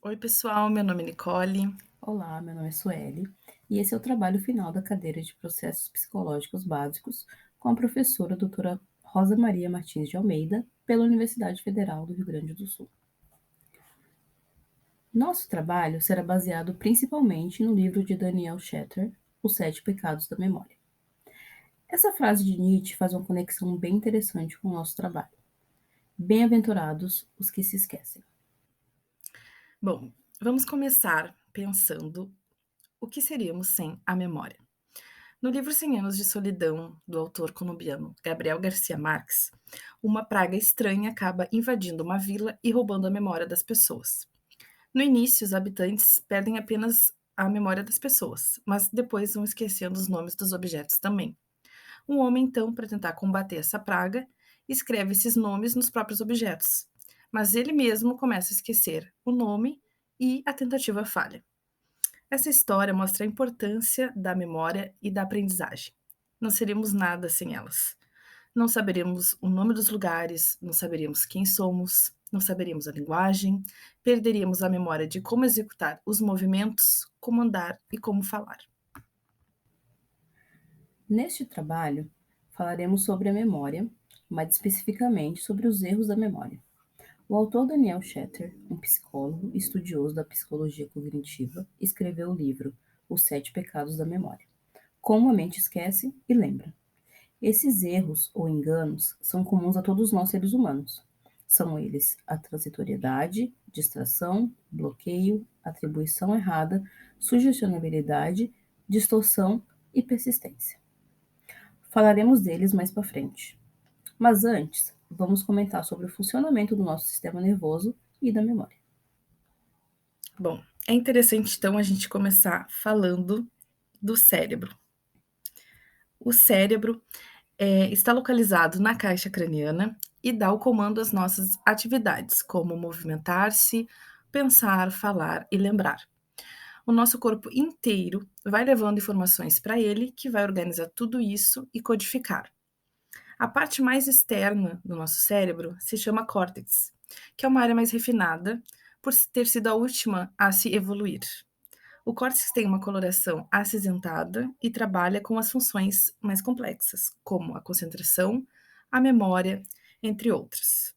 Oi, pessoal, meu nome é Nicole. Olá, meu nome é Sueli e esse é o trabalho final da cadeira de Processos Psicológicos Básicos com a professora doutora Rosa Maria Martins de Almeida, pela Universidade Federal do Rio Grande do Sul. Nosso trabalho será baseado principalmente no livro de Daniel Shatter, Os Sete Pecados da Memória. Essa frase de Nietzsche faz uma conexão bem interessante com o nosso trabalho. Bem-aventurados os que se esquecem. Bom, vamos começar pensando o que seríamos sem a memória. No livro Cem Anos de Solidão, do autor colombiano Gabriel Garcia Marques, uma praga estranha acaba invadindo uma vila e roubando a memória das pessoas. No início, os habitantes perdem apenas a memória das pessoas, mas depois vão esquecendo os nomes dos objetos também. Um homem, então, para tentar combater essa praga, escreve esses nomes nos próprios objetos, mas ele mesmo começa a esquecer o nome e a tentativa falha. Essa história mostra a importância da memória e da aprendizagem. Não seríamos nada sem elas. Não saberíamos o nome dos lugares, não saberíamos quem somos, não saberíamos a linguagem, perderíamos a memória de como executar os movimentos, como andar e como falar. Neste trabalho, falaremos sobre a memória, mais especificamente sobre os erros da memória. O autor Daniel Shatter, um psicólogo e estudioso da psicologia cognitiva, escreveu o livro Os Sete Pecados da Memória. Como a mente esquece e lembra. Esses erros ou enganos são comuns a todos nós seres humanos. São eles a transitoriedade, distração, bloqueio, atribuição errada, sugestionabilidade, distorção e persistência. Falaremos deles mais para frente. Mas antes, vamos comentar sobre o funcionamento do nosso sistema nervoso e da memória. Bom, é interessante então a gente começar falando do cérebro. O cérebro está localizado na caixa craniana e dá o comando às nossas atividades, como movimentar-se, pensar, falar e lembrar. O nosso corpo inteiro vai levando informações para ele, que vai organizar tudo isso e codificar. A parte mais externa do nosso cérebro se chama córtex, que é uma área mais refinada, por ter sido a última a se evoluir. O córtex tem uma coloração acinzentada e trabalha com as funções mais complexas, como a concentração, a memória, entre outras.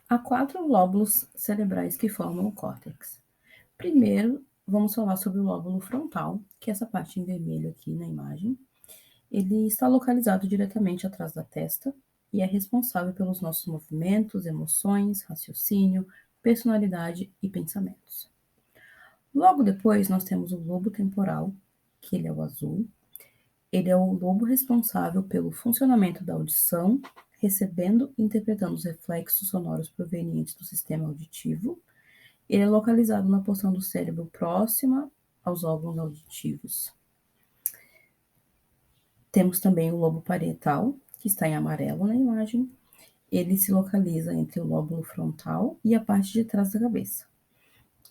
Há quatro lóbulos cerebrais que formam o córtex. Primeiro, vamos falar sobre o lóbulo frontal, que é essa parte em vermelho aqui na imagem. Ele está localizado diretamente atrás da testa e é responsável pelos nossos movimentos, emoções, raciocínio, personalidade e pensamentos. Logo depois, nós temos o lobo temporal, que ele é o azul. Ele é o lobo responsável pelo funcionamento da audição, recebendo e interpretando os reflexos sonoros provenientes do sistema auditivo. Ele é localizado na porção do cérebro próxima aos órgãos auditivos. Temos também o lobo parietal, que está em amarelo na imagem. Ele se localiza entre o lóbulo frontal e a parte de trás da cabeça.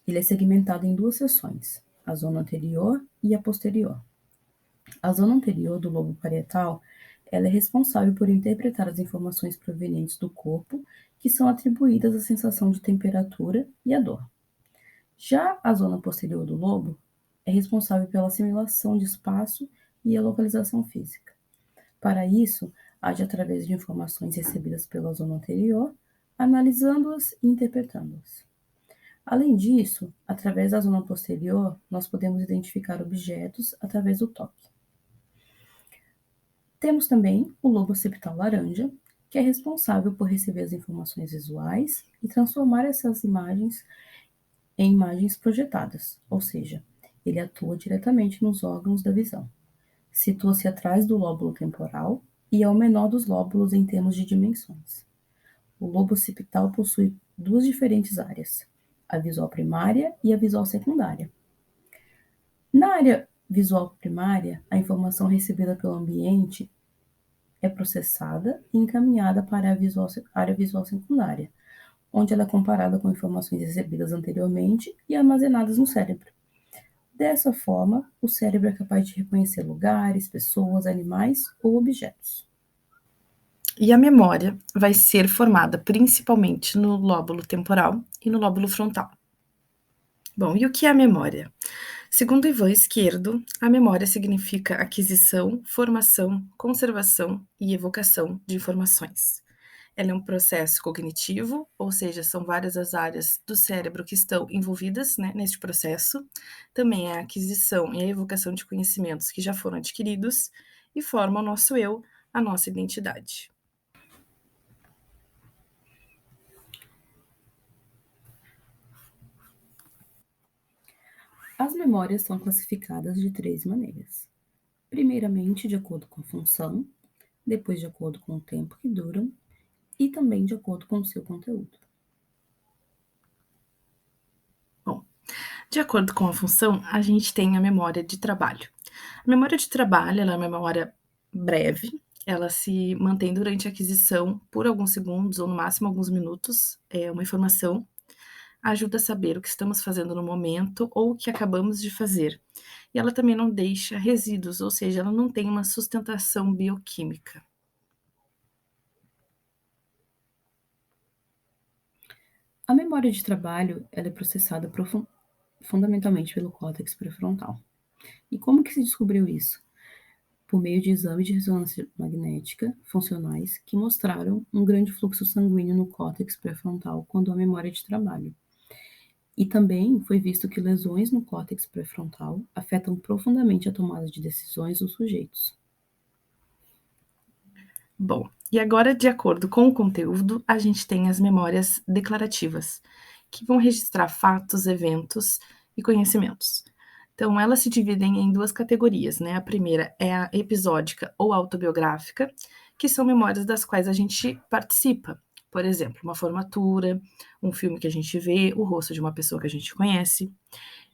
Ele é segmentado em duas seções, a zona anterior e a posterior. A zona anterior do lobo parietal, ela é responsável por interpretar as informações provenientes do corpo, que são atribuídas à sensação de temperatura e à dor. Já a zona posterior do lobo é responsável pela assimilação de espaço e a localização física. Para isso, age através de informações recebidas pela zona anterior, analisando-as e interpretando-as. Além disso, através da zona posterior, nós podemos identificar objetos através do toque. Temos também o lobo occipital laranja, que é responsável por receber as informações visuais e transformar essas imagens em imagens projetadas, ou seja, ele atua diretamente nos órgãos da visão. Situa-se atrás do lóbulo temporal e é o menor dos lóbulos em termos de dimensões. O lobo occipital possui duas diferentes áreas, a visual primária e a visual secundária. Na área visual primária, a informação recebida pelo ambiente é processada e encaminhada para a área visual secundária, onde ela é comparada com informações recebidas anteriormente e armazenadas no cérebro. Dessa forma, o cérebro é capaz de reconhecer lugares, pessoas, animais ou objetos. E a memória vai ser formada principalmente no lóbulo temporal e no lóbulo frontal. Bom, e o que é a memória? Segundo Ivan Esquerdo, a memória significa aquisição, formação, conservação e evocação de informações. Ela é um processo cognitivo, ou seja, são várias as áreas do cérebro que estão envolvidas, né, neste processo. Também é a aquisição e a evocação de conhecimentos que já foram adquiridos e formam o nosso eu, a nossa identidade. As memórias são classificadas de 3 maneiras. Primeiramente, de acordo com a função, depois de acordo com o tempo que duram e também de acordo com o seu conteúdo. Bom, de acordo com a função, a gente tem a memória de trabalho. A memória de trabalho ela é uma memória breve, ela se mantém durante a aquisição por alguns segundos ou no máximo alguns minutos, é uma informação, ajuda a saber o que estamos fazendo no momento ou o que acabamos de fazer. E ela também não deixa resíduos, ou seja, ela não tem uma sustentação bioquímica. A memória de trabalho ela é processada fundamentalmente pelo córtex pré-frontal. E como que se descobriu isso? Por meio de exames de ressonância magnética funcionais que mostraram um grande fluxo sanguíneo no córtex pré-frontal quando há memória de trabalho. E também foi visto que lesões no córtex pré-frontal afetam profundamente a tomada de decisões dos sujeitos. Bom, e agora, de acordo com o conteúdo, a gente tem as memórias declarativas, que vão registrar fatos, eventos e conhecimentos. Então, elas se dividem em duas categorias, né? A primeira é a episódica ou autobiográfica, que são memórias das quais a gente participa. Por exemplo, uma formatura, um filme que a gente vê, o rosto de uma pessoa que a gente conhece.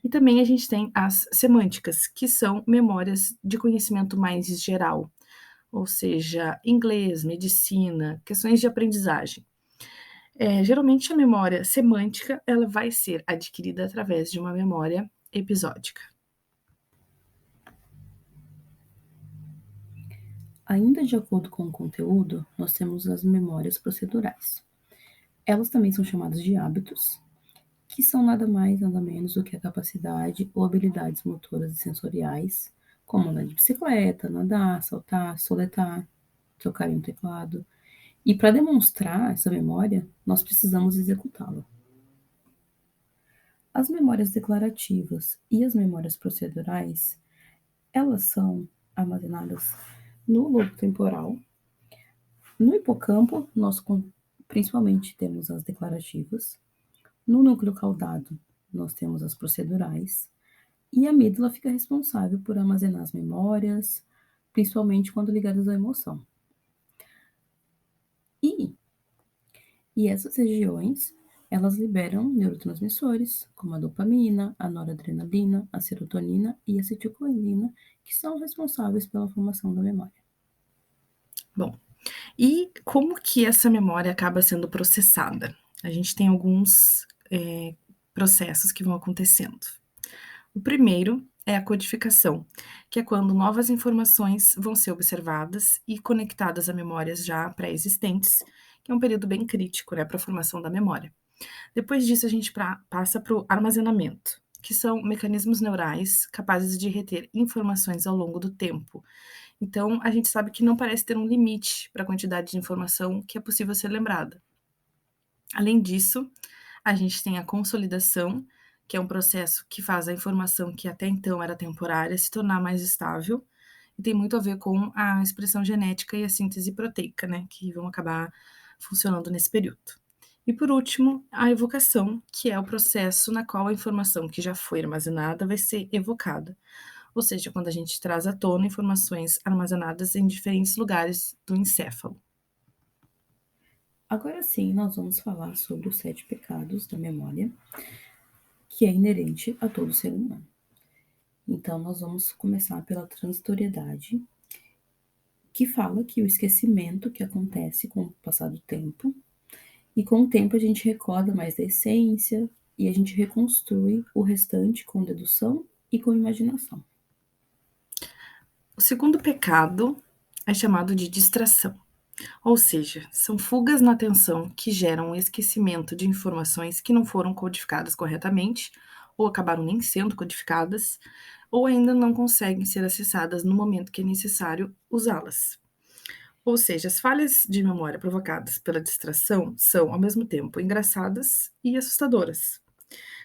E também a gente tem as semânticas, que são memórias de conhecimento mais geral, ou seja, inglês, medicina, questões de aprendizagem. Geralmente a memória semântica ela vai ser adquirida através de uma memória episódica. Ainda de acordo com o conteúdo, nós temos as memórias procedurais. Elas também são chamadas de hábitos, que são nada mais, nada menos do que a capacidade ou habilidades motoras e sensoriais, como andar de bicicleta, nadar, saltar, soletrar, tocar em um teclado. E para demonstrar essa memória, nós precisamos executá-la. As memórias declarativas e as memórias procedurais, elas são armazenadas no lobo temporal. No hipocampo, nós principalmente temos as declarativas. No núcleo caudado, nós temos as procedurais. E a amígdala fica responsável por armazenar as memórias, principalmente quando ligadas à emoção. E, e essas regiões, elas liberam neurotransmissores, como a dopamina, a noradrenalina, a serotonina e a acetilcolina, que são responsáveis pela formação da memória. Bom, e como que essa memória acaba sendo processada? A gente tem alguns processos que vão acontecendo. O primeiro é a codificação, que é quando novas informações vão ser observadas e conectadas a memórias já pré-existentes, que é um período bem crítico, né, para a formação da memória. Depois disso, a gente passa para o armazenamento, que são mecanismos neurais capazes de reter informações ao longo do tempo. Então, a gente sabe que não parece ter um limite para a quantidade de informação que é possível ser lembrada. Além disso, a gente tem a consolidação, que é um processo que faz a informação que até então era temporária se tornar mais estável, e tem muito a ver com a expressão genética e a síntese proteica, né, que vão acabar funcionando nesse período. E por último, a evocação, que é o processo na qual a informação que já foi armazenada vai ser evocada. Ou seja, quando a gente traz à tona informações armazenadas em diferentes lugares do encéfalo. Agora sim, nós vamos falar sobre os 7 pecados da memória, que é inerente a todo ser humano. Então, nós vamos começar pela transitoriedade, que fala que o esquecimento que acontece com o passar do tempo, e com o tempo a gente recorda mais da essência e a gente reconstrui o restante com dedução e com imaginação. O segundo pecado é chamado de distração. Ou seja, são fugas na atenção que geram um esquecimento de informações que não foram codificadas corretamente, ou acabaram nem sendo codificadas, ou ainda não conseguem ser acessadas no momento que é necessário usá-las. Ou seja, as falhas de memória provocadas pela distração são, ao mesmo tempo, engraçadas e assustadoras.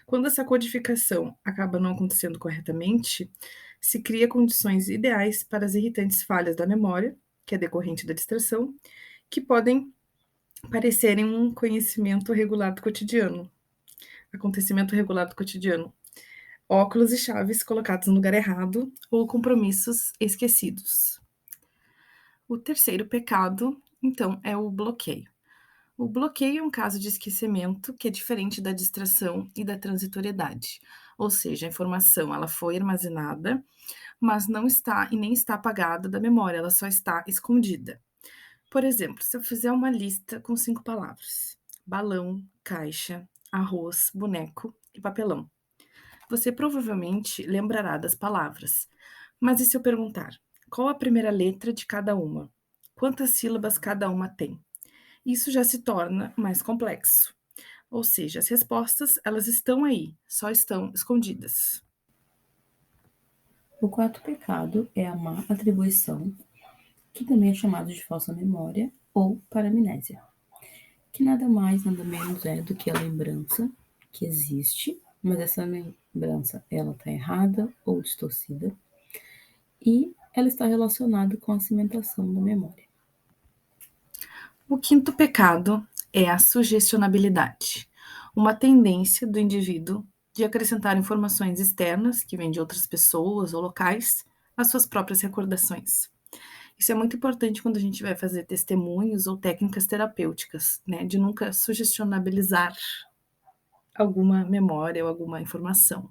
Quando essa codificação acaba não acontecendo corretamente, se cria condições ideais para as irritantes falhas da memória, que é decorrente da distração, que podem parecerem um conhecimento regular do cotidiano, acontecimento regular do cotidiano, óculos e chaves colocados no lugar errado ou compromissos esquecidos. O terceiro pecado, então, é o bloqueio. O bloqueio é um caso de esquecimento que é diferente da distração e da transitoriedade. Ou seja, a informação ela foi armazenada, mas não está e nem está apagada da memória, ela só está escondida. Por exemplo, se eu fizer uma lista com 5 palavras: balão, caixa, arroz, boneco e papelão, você provavelmente lembrará das palavras. Mas e se eu perguntar: qual a primeira letra de cada uma? Quantas sílabas cada uma tem? Isso já se torna mais complexo. Ou seja, as respostas, elas estão aí, só estão escondidas. O quarto pecado é a má atribuição, que também é chamado de falsa memória ou paramnésia, que nada mais, nada menos é do que a lembrança que existe, mas essa lembrança ela está errada ou distorcida e ela está relacionada com a cimentação da memória. O quinto pecado é a sugestionabilidade, uma tendência do indivíduo de acrescentar informações externas, que vêm de outras pessoas ou locais, às suas próprias recordações. Isso é muito importante quando a gente vai fazer testemunhos ou técnicas terapêuticas, né? De nunca sugestionabilizar alguma memória ou alguma informação.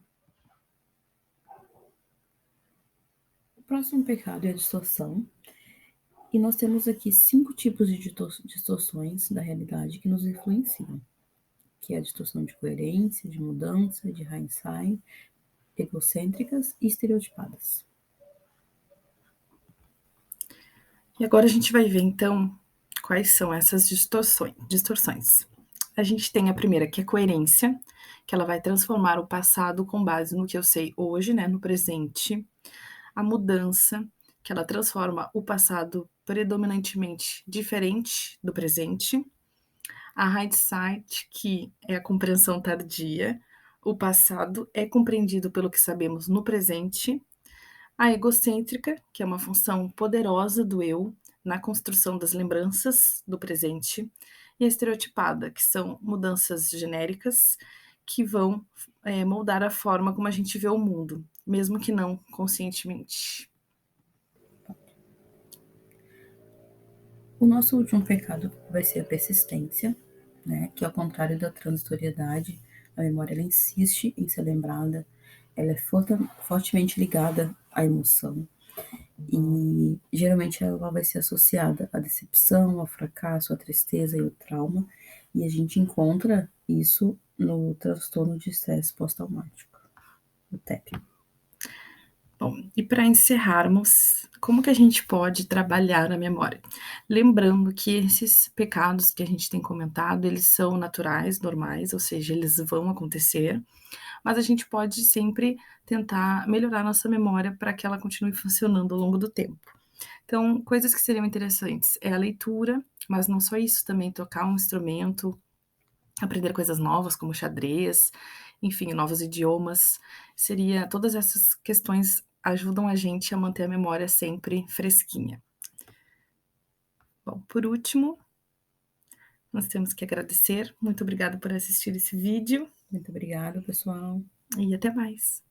O próximo pecado é a distorção, e nós temos aqui 5 tipos de distorções da realidade que nos influenciam, que é a distorção de coerência, de mudança, de hindsight, egocêntricas e estereotipadas. E agora a gente vai ver então quais são essas distorções. A gente tem a primeira, que é a coerência, que ela vai transformar o passado com base no que eu sei hoje, né, no presente. A mudança, que ela transforma o passado predominantemente diferente do presente. A hindsight, que é a compreensão tardia. O passado é compreendido pelo que sabemos no presente. A egocêntrica, que é uma função poderosa do eu na construção das lembranças do presente, e a estereotipada, que são mudanças genéricas que vão moldar a forma como a gente vê o mundo, mesmo que não conscientemente. O nosso último pecado vai ser a persistência, né, que ao contrário da transitoriedade, a memória ela insiste em ser lembrada, ela é fortemente ligada à emoção e geralmente ela vai ser associada à decepção, ao fracasso, à tristeza e ao trauma, e a gente encontra isso no transtorno de estresse pós-traumático, o TEP. Bom, e para encerrarmos, como que a gente pode trabalhar a memória? Lembrando que esses pecados que a gente tem comentado, eles são naturais, normais, ou seja, eles vão acontecer, mas a gente pode sempre tentar melhorar nossa memória para que ela continue funcionando ao longo do tempo. Então, coisas que seriam interessantes é a leitura, mas não só isso, também tocar um instrumento, aprender coisas novas como xadrez, enfim, novos idiomas. Seria todas essas questões ajudam a gente a manter a memória sempre fresquinha. Bom, por último, nós temos que agradecer. Muito obrigada por assistir esse vídeo Muito obrigada, pessoal. e até mais.